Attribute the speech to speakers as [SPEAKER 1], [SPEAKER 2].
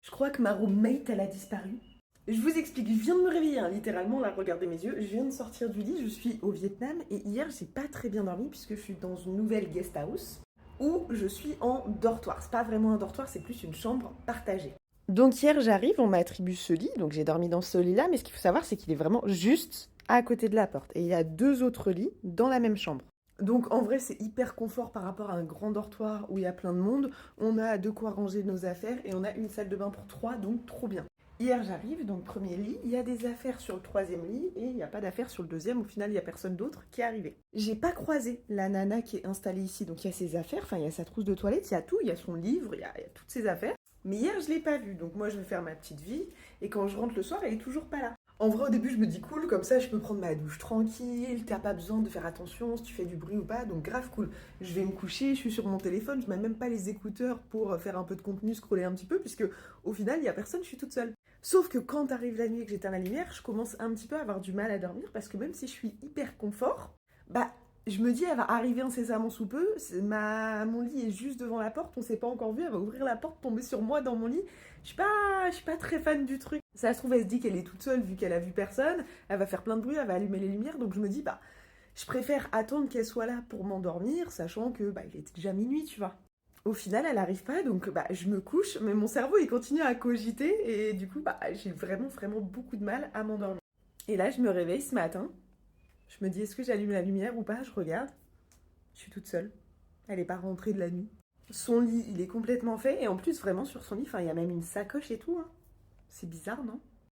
[SPEAKER 1] Je crois que ma roommate, elle a disparu. Je vous explique, je viens de me réveiller, hein, littéralement, là, regardez mes yeux. Je viens de sortir du lit, je suis au Vietnam et hier, j'ai pas très bien dormi puisque je suis dans une nouvelle guest house où je suis en dortoir. C'est pas vraiment un dortoir, c'est plus une chambre partagée. Donc hier, j'arrive, on m'attribue ce lit, donc j'ai dormi dans ce lit-là, mais ce qu'il faut savoir, c'est qu'il est vraiment juste à côté de la porte. Et il y a deux autres lits dans la même chambre. Donc en vrai, c'est hyper confort par rapport à un grand dortoir où il y a plein de monde. On a de quoi ranger nos affaires et on a une salle de bain pour trois, donc trop bien. Hier, j'arrive, donc premier lit, il y a des affaires sur le troisième lit et il n'y a pas d'affaires sur le deuxième. Au final, il n'y a personne d'autre qui est arrivé. J'ai pas croisé la nana qui est installée ici, donc il y a ses affaires, enfin il y a sa trousse de toilette, il y a tout, il y a son livre, il y a toutes ses affaires. Mais hier, je l'ai pas vue, donc moi je vais faire ma petite vie et quand je rentre le soir, elle est toujours pas là. En vrai, au début, je me dis cool, comme ça je peux prendre ma douche tranquille, t'as pas besoin de faire attention si tu fais du bruit ou pas, donc grave cool. Je vais me coucher, je suis sur mon téléphone, je mets même pas les écouteurs pour faire un peu de contenu, scroller un petit peu, puisque au final, il y a personne, je suis toute seule. Sauf que quand arrive la nuit et que j'éteins la lumière, je commence un petit peu à avoir du mal à dormir, parce que même si je suis hyper confort, bah je me dis elle va arriver incessamment sous peu, mon lit est juste devant la porte, on s'est pas encore vu, elle va ouvrir la porte, tomber sur moi dans mon lit. Je suis pas très fan du truc. Ça se trouve, elle se dit qu'elle est toute seule vu qu'elle a vu personne, elle va faire plein de bruit, elle va allumer les lumières, donc je me dis bah je préfère attendre qu'elle soit là pour m'endormir, sachant que bah il est déjà minuit, tu vois. Au final, elle arrive pas, donc bah je me couche, mais mon cerveau il continue à cogiter et du coup bah j'ai vraiment vraiment beaucoup de mal à m'endormir. Et là, je me réveille ce matin, je me dis est-ce que j'allume la lumière ou pas, je regarde, je suis toute seule. Elle est pas rentrée de la nuit. Son lit, il est complètement fait et en plus vraiment sur son lit, enfin il y a même une sacoche et tout, hein. C'est bizarre, non?